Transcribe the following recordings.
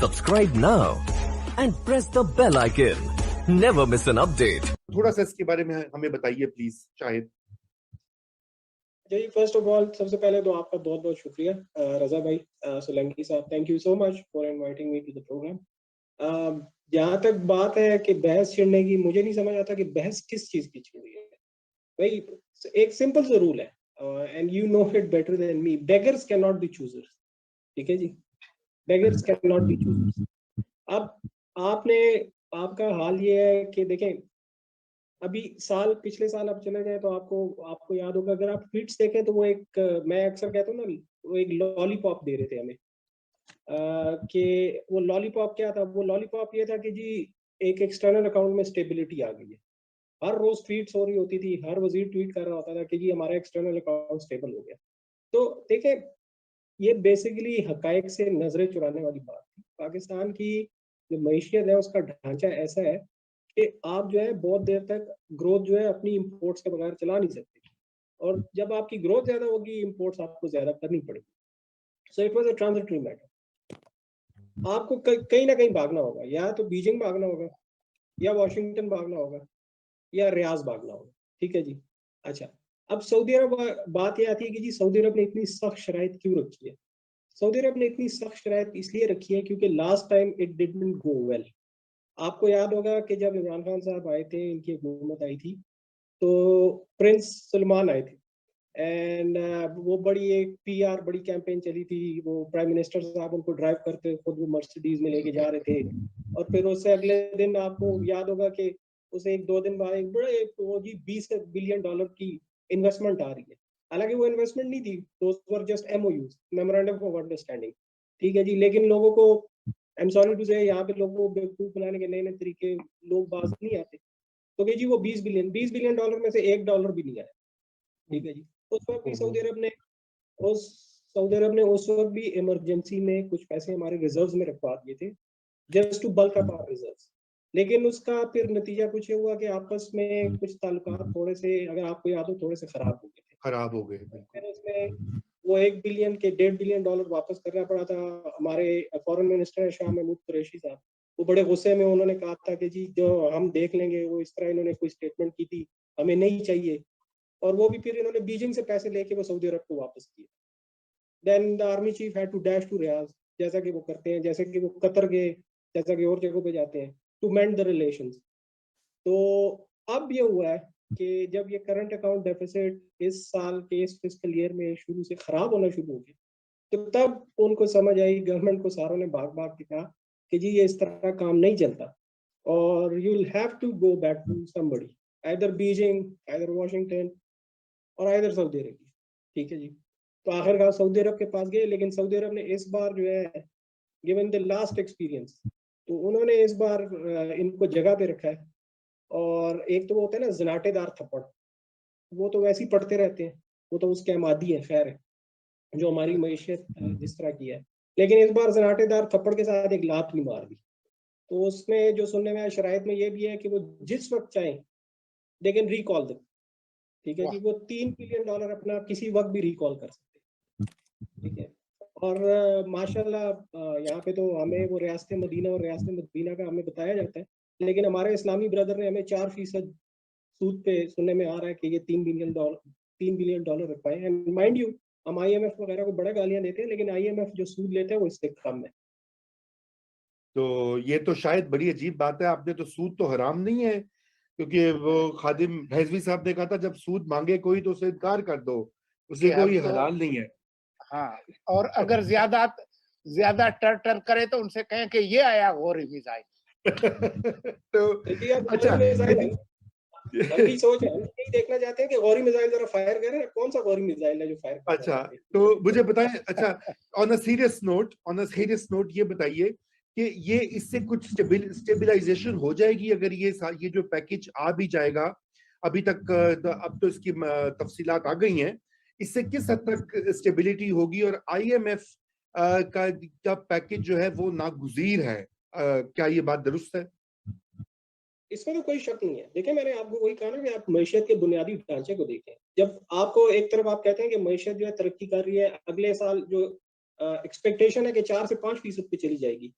Subscribe now and press the bell icon. Never miss an update. थोड़ा सा इसके बारे में हमें बताइए प्लीज शाहिद। जी, फर्स्ट ऑफ ऑल सबसे पहले तो आपका बहुत बहुत शुक्रिया रजा भाई, सोलंकी साहब, thank you so much for inviting me to the programme. जहाँ तक बात है कि बहस छिड़ने की, मुझे नहीं समझ आता कि बहस किस चीज की छिड़ रही है भाई। एक सिंपल सा रूल है, and you know it better than me, beggars can not be choosers. ठीक है जी, beggars can not be choosers. अब आपका हाल ये है कि देखें, अभी पिछले साल आप चले जाए तो आपको याद होगा, अगर आप ट्वीट्स देखें तो वो एक, मैं अक्सर कहता हूँ ना, वो एक लॉलीपॉप दे रहे थे हमें। कि वो लॉलीपॉप क्या था? वो लॉलीपॉप ये था कि जी एक एक्सटर्नल अकाउंट में स्टेबिलिटी आ गई है। हर रोज ट्वीट्स हो रही होती थी, हर वजीर ट्वीट कर रहा होता था कि जी हमारा एक्सटर्नल अकाउंट स्टेबल हो गया। तो देखें, ये बेसिकली हकायक से नजरें चुराने वाली बात थी। पाकिस्तान की जो मईशियत है उसका ढांचा ऐसा है कि आप जो है बहुत देर तक ग्रोथ जो है अपनी इंपोर्ट्स के बगैर चला नहीं सकते, और जब आपकी ग्रोथ ज्यादा होगी इंपोर्ट्स आपको ज्यादा करनी पड़ेगी। So it was a transitory matter. आपको कहीं ना कहीं भागना होगा, या तो बीजिंग भागना होगा, या वॉशिंगटन भागना होगा, या रियाज भागना होगा। ठीक है जी। अच्छा, अब सऊदी अरब, बात यह आती है कि जी सऊदी अरब ने इतनी सख्त शराइत क्यों रखी है? सऊदी अरब ने इतनी सख्त शराइत इसलिए रखी है क्योंकि last time it didn't go well. आपको याद होगा कि जब इमरान खान साहब आए थे, इनकी हुकूमत आई थी, तो प्रिंस सलमान आए थे, एंड वो बड़ी एक पीआर बड़ी कैंपेन चली थी। वो प्राइम मिनिस्टर साहब उनको ड्राइव करते खुद वो मर्सिडीज में लेके जा रहे थे, और फिर उससे अगले दिन आपको याद होगा कि उसे एक दो दिन बाद एक बड़े वो जी $20 बिलियन की इन्वेस्टमेंट आ रही है। हालांकि वो इन्वेस्टमेंट नहीं थी, those were just MOUs, memorandum of understanding. ठीक है जी, लेकिन लोगों को, आई एम सॉरी टू से, यहाँ पे लोगों को बेवकूफ बनाने के नए नए तरीके लोग बाज नहीं आते। तो कि जी वो $20 बिलियन में से $1 भी नहीं आया। ठीक है जी। उस वक्त भी सऊदी अरब ने उस वक्त भी इमरजेंसी में कुछ पैसे हमारे रिजर्व्स में रखवा दिए थे, just to bulk up our reserves. लेकिन उसका फिर नतीजा कुछ ये हुआ कि आपस में कुछ ताल्लुकात थोड़े से, अगर आपको याद हो, थोड़े से खराब हो गए थे। खराब हो गए फिर उसमें वो $1 बिलियन के $1.5 बिलियन वापस करना पड़ा था। हमारे फॉरेन मिनिस्टर शाह महमूद कुरैशी साहब, वो बड़े गुस्से में, उन्होंने कहा था कि जी जो हम देख लेंगे, वो इस तरह इन्होंने कोई स्टेटमेंट की थी, हमें नहीं चाहिए। और वो भी फिर इन्होंने बीजिंग से पैसे लेके वो सऊदी अरब को वापस किए। Then the army chief had to dash to Riyadh, जैसा कि वो करते हैं, जैसे कि वो कतर गए, जैसा कि और जगहों पे जाते हैं टू मेंड द रिलेशंस। तो अब ये हुआ है कि जब ये करंट अकाउंट डेफिसिट इस साल के इस फिस्कल ईयर में शुरू से खराब होना शुरू हो गया, तो तब उनको समझ आई, गवर्नमेंट को सारों ने भाग भाग के कहा कि जी ये इस तरह काम नहीं चलता, और you will have to go back to somebody, either Beijing, either Washington, और आइदर सऊदी अरेबिया। ठीक है जी। तो आखिरकार सऊदी अरब के पास गए, लेकिन सऊदी अरब ने इस बार जो है, गिवन द लास्ट एक्सपीरियंस, तो उन्होंने इस बार इनको जगह पे रखा है। और एक तो वो होता है ना जनाटेदार थप्पड़, वो तो वैसे ही पड़ते रहते हैं, वो तो उसके आमादी है, खैर है, जो हमारी मईशत जिस तरह की है। लेकिन इस बार जनाटेदार थप्पड़ के साथ एक लात भी मार दी। तो उसमें जो सुनने में आया शराइत में ये भी है कि वो जिस वक्त चाहें दे कैन रिकॉल दम। ठीक है जी, वो $3 बिलियन अपना किसी वक्त भी रिकॉल कर सकते हैं। ठीक है। और माशाल्लाह यहाँ पे तो हमें वो रियासत मदीना और रियासत मदीना का हमें बताया जाता है, लेकिन हमारे इस्लामी ब्रदर ने हमें 4% सूद पे सुनने में आ रहा है कि ये $3 बिलियन रखवाए। एंड माइंड यू, हम IMF वगैरह को बड़ा गालियां देते हैं, लेकिन IMF जो सूद लेते हैं वो इससे कम है। तो ये तो शायद बड़ी अजीब बात है। आपने तो सूद तो हराम नहीं है, क्योंकि वो खादिम रिजवी साहब ने कहा था जब सूद मांगे कोई तो उसे इनकार कर दो, उसे कोई तो हलाल नहीं है। हाँ, और अगर ज्यादा टर करे तो उनसे कहें कि ये आया गौरी मिसाइल। तो अच्छा, हम भी सोच हम यही देखना चाहते हैं कि गौरी मिसाइल जरा फायर करे, कौन सा गौरी मिसाइल है जो फायर कर अच्छा, रहा है? तो मुझे बताएं, अच्छा, ऑन अ सीरियस नोट ये बताइए कि ये इससे कुछ स्टेबिलाइजेशन हो जाएगी अगर ये जो पैकेज आ भी जाएगा। अभी तक अब तो इसकी तफसीलात आ गई हैं, इससे किस हद तक स्टेबिलिटी होगी, और IMF का पैकेज जो है वो नागुज़ीर है, क्या ये बात दुरुस्त है? इसमें तो कोई शक नहीं है। देखिए, मैंने आपको वही कहा ना कि आप मईशत के बुनियादी ढांचे को देखें। जब आपको एक तरफ आप कहते हैं कि मईशत जो है तरक्की कर रही है, अगले साल जो एक्सपेक्टेशन है कि 4 से 5% पे चली जाएगी,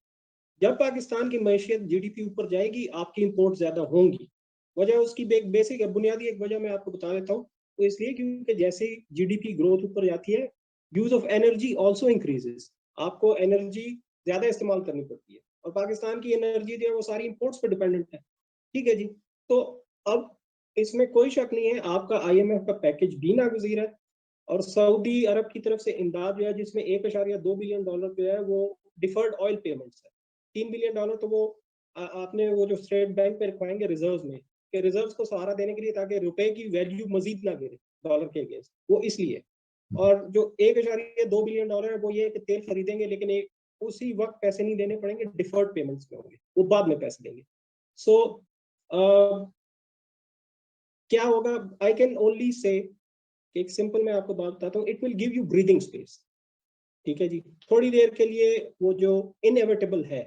जब पाकिस्तान की मैशियत जीडीपी ऊपर जाएगी, आपकी इंपोर्ट ज्यादा होंगी। वजह उसकी बेसिक है, बुनियादी एक वजह मैं आपको बता देता हूँ। तो इसलिए क्योंकि जैसे जीडीपी ग्रोथ ऊपर जाती है, use of energy also increases. आपको एनर्जी ज्यादा इस्तेमाल करनी पड़ती है, और पाकिस्तान की एनर्जी जो है वो सारी इंपोर्ट्स पर डिपेंडेंट है। ठीक है जी। तो अब इसमें कोई शक नहीं है, आपका आईएमएफ का पैकेज भी नागुज़ीर है, और सऊदी अरब की तरफ से इमदाद जो है, जिसमें $1.2 बिलियन जो है वो डिफर्ड ऑयल पेमेंट्स है। $3 बिलियन तो वो आपने वो जो स्टेट बैंक पे रखवाएंगे रिजर्व में, कि रिजर्व को सहारा देने के लिए, ताकि रुपए की वैल्यू मजीद ना गिरे डॉलर के अगेंस्ट, वो इसलिए। और जो $1.2 बिलियन है वो ये है कि तेल खरीदेंगे, लेकिन एक उसी वक्त पैसे नहीं देने पड़ेंगे, डिफर्ड पेमेंट्स में होंगे, वो बाद में पैसे देंगे। सो क्या होगा, आई कैन ओनली से, एक सिंपल मैं आपको बात बताता हूँ, it will give you breathing space. ठीक है जी। थोड़ी देर के लिए वो जो इनएविटेबल है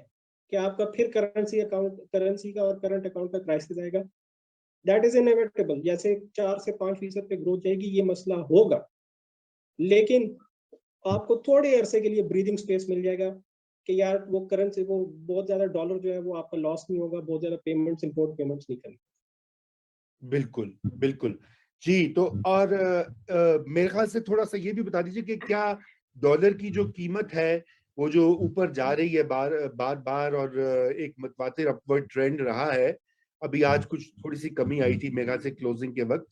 कि आपका फिर करेंसी का और करंट अकाउंट का क्राइसिस आएगा, दैट इज इनएविटेबल। जैसे 4 से 5% पे ग्रोथ जाएगी, ये मसला होगा, लेकिन आपको थोड़े अरसे के लिए ब्रीदिंग स्पेस मिल जाएगा कि यार वो करेंसी, वो बहुत ज्यादा डॉलर जो है वो आपका लॉस नहीं होगा, बहुत ज्यादा पेमेंट्स, इंपोर्ट पेमेंट्स नहीं करनी। बिल्कुल बिल्कुल जी। तो और मेरे ख्याल से थोड़ा सा ये भी बता दीजिए कि क्या डॉलर की जो कीमत है वो जो ऊपर जा रही है बार बार बार, और एक मतवातिर अपवर्ड ट्रेंड रहा है, अभी आज कुछ थोड़ी सी कमी आई थी मेरे ख्याल से क्लोजिंग के वक्त,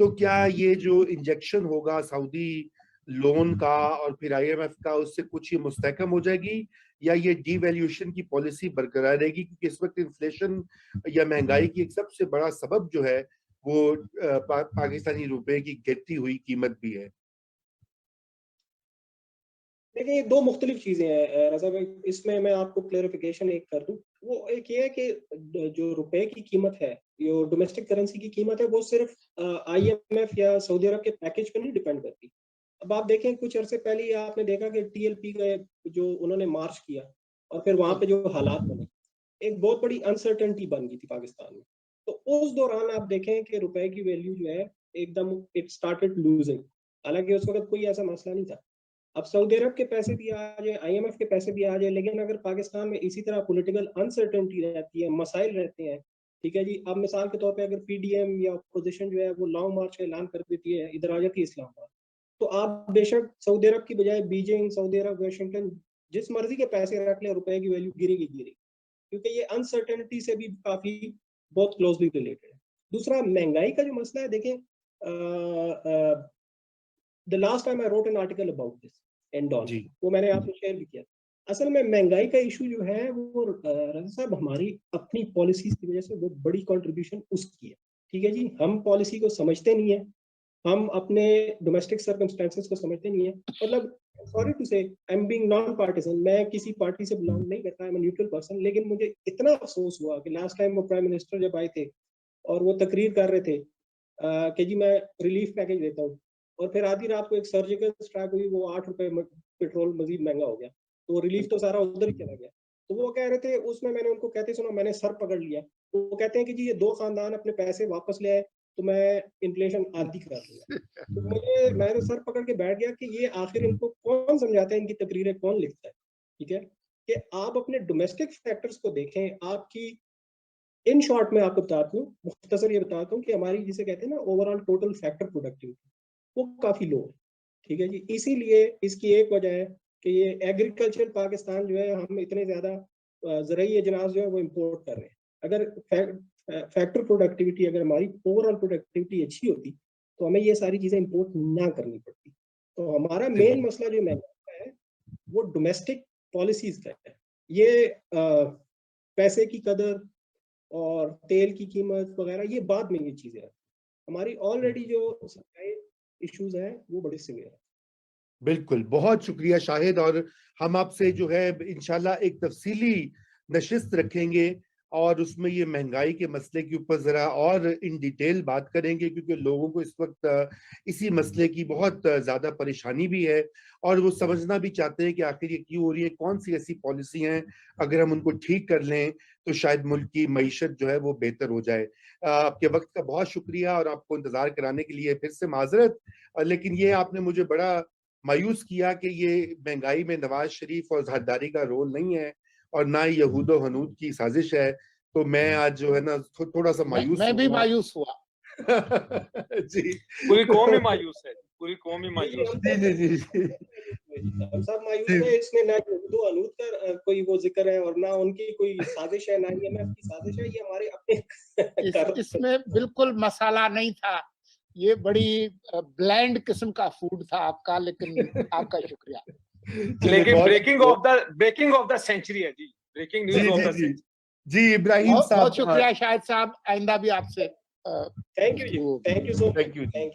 तो क्या ये जो इंजेक्शन होगा सऊदी लोन का और फिर आईएमएफ का, उससे कुछ ये मुस्तहकम हो जाएगी, या ये डीवैल्यूएशन की पॉलिसी बरकरार रहेगी? क्योंकि इस वक्त इन्फ्लेशन या महंगाई की एक सबसे बड़ा सबब जो है वो पाकिस्तानी रुपए की गिरती हुई कीमत भी है। देखिए, ये दो मुख्तलिफ चीजें हैं रजा भाई, इसमें मैं आपको क्लेरिफिकेशन एक कर दूं। वो एक ये है कि जो रुपए की कीमत है, जो डोमेस्टिक करेंसी की कीमत है, वो सिर्फ आईएमएफ या सऊदी अरब के पैकेज पर नहीं डिपेंड करती। अब आप देखें, कुछ अरसे पहले ही आपने देखा कि टीएलपी का जो उन्होंने मार्च किया, और फिर वहां पे जो हालात बने, एक बहुत बड़ी अनसर्टेनिटी बन गई थी पाकिस्तान में। तो उस दौरान आप देखें कि रुपए की वैल्यू जो है एकदम इट स्टार्टेड लूजिंग। हालांकि उस वक्त कोई ऐसा मसला नहीं था। अब सऊदी अरब के पैसे भी आ जाए, आईएमएफ के पैसे भी आ जाए, लेकिन अगर पाकिस्तान में इसी तरह पॉलिटिकल अनसर्टेनिटी रहती है, मसाइल रहते हैं, ठीक है जी। अब मिसाल के तौर पे अगर पीडीएम या अपोजिशन जो है वो लॉन्ग मार्च का ऐलान कर देती है, इधर आ जाती है इस्लामाबाद, तो आप बेशक सऊदी अरब की बजाय बीजिंग, सऊदी अरब, वाशिंगटन, जिस मर्जी के पैसे रख ले, रुपए की वैल्यू गिरेगी, क्योंकि ये अनसर्टेनिटी से भी काफी बहुत क्लोजली रिलेटेड है। दूसरा, महंगाई का जो मसला है, देखें, the last time I wrote an article about this and all, जी वो मैंने आपसे शेयर भी किया। असल में महंगाई का इशू जो है वो रजा साहब, हमारी अपनी पॉलिसीज की वजह से बहुत बड़ी कंट्रीब्यूशन उसकी है। ठीक है जी। हम पॉलिसी को समझते नहीं है, हम अपने डोमेस्टिक सर्कमस्टेंसेस को समझते नहीं है। मतलब, सॉरी टू से, I am being non partisan, मैं किसी पार्टी से बिलोंग नहीं करता, आई एम न्यूट्रल पर्सन, लेकिन मुझे इतना अफसोस हुआ कि लास्ट टाइम वो प्राइम मिनिस्टर जब आए थे और वो तकरीर कर रहे थे कि जी मैं रिलीफ पैकेज देता हूँ, और फिर आधी रात को एक सर्जिकल स्ट्राइक हुई, वो ₹8 पेट्रोल मजीद महंगा हो गया, तो रिलीफ तो सारा उधर ही चला गया। तो वो कह रहे थे, उसमें मैंने उनको कहते सुना, मैंने सर पकड़ लिया। वो कहते हैं कि जी ये 2 खानदान अपने पैसे वापस ले आए, तो मैं इन्फ्लेशन आधी कर दूंगा। तो मैं तो सर पकड़ के बैठ गया कि ये आखिर इनको कौन समझाता है, इनकी तकरीरें कौन लिखता है। ठीक है, कि आप अपने डोमेस्टिक फैक्टर्स को देखें। आपकी, इन शॉर्ट में आपको बताता हूँ, मुख्तसर ये बताता हूँ कि हमारी, जिसे कहते हैं ना, ओवरऑल टोटल फैक्टर प्रोडक्टिविटी, वो काफी लो है। ठीक है जी। इसीलिए इसकी एक वजह है कि ये एग्रीकल्चर पाकिस्तान जो है, हम इतने ज्यादा ज़रूरी अजनास जो है वो इम्पोर्ट कर रहे हैं। अगर फैक्टर प्रोडक्टिविटी, अगर हमारी ओवरऑल प्रोडक्टिविटी अच्छी होती, तो हमें ये सारी चीजें इम्पोर्ट ना करनी पड़ती। तो हमारा मेन मसला जो महंगाई का है वो डोमेस्टिक पॉलिसीज का है। ये पैसे की कदर और तेल की कीमत वगैरह, ये बाद में ये चीजें हैं। हमारी ऑलरेडी जो सप्लाई इश्यूज हैं वो बड़े सीवियर है। बिल्कुल, बहुत शुक्रिया शाहिद। और हम आपसे जो है इंशाल्लाह एक तफसीली नशिस्त रखेंगे और उसमें ये महंगाई के मसले के ऊपर जरा और इन डिटेल बात करेंगे, क्योंकि लोगों को इस वक्त इसी मसले की बहुत ज्यादा परेशानी भी है, और वो समझना भी चाहते हैं कि आखिर ये क्यों हो रही है, कौन सी ऐसी पॉलिसी हैं अगर हम उनको ठीक कर लें तो शायद मुल्क की मईशत जो है वो बेहतर हो जाए। आपके वक्त का बहुत शुक्रिया, और आपको इंतजार कराने के लिए फिर से माजरत। लेकिन ये आपने मुझे बड़ा मायूस किया कि ये महंगाई में नवाज शरीफ और जरदारी का रोल नहीं है, और ना ही यहूदो हनूद की साजिश है। तो मैं आज जो है ना थोड़ा सा मायूस मैं भी हूँ। मायूस हुआ। जी पूरी कौम ही मायूस है, पूरी कौम ही मायूस है। जी जी जी हम सब मायूस जी। है, इसमें ना यहूदो हनूद का कोई वो जिक्र है और ना उनकी कोई साजिश है, ना IMF की साजिश है, ये हमारे अपने इसमें बिल्कुल मसाला नहीं था, ये बड़ी ब्लैंड किस्म का फूड था आपका, लेकिन आपका शुक्रिया। लेकिन ब्रेकिंग ऑफ द सेंचुरी है जी, ब्रेकिंग न्यूज ऑफ द जी जी इब्राहिम बहुत साहब, शुक्रिया। शायद साहब आइंदा भी आपसे थैंक यू जी, thank you so much, thank you. Thank you.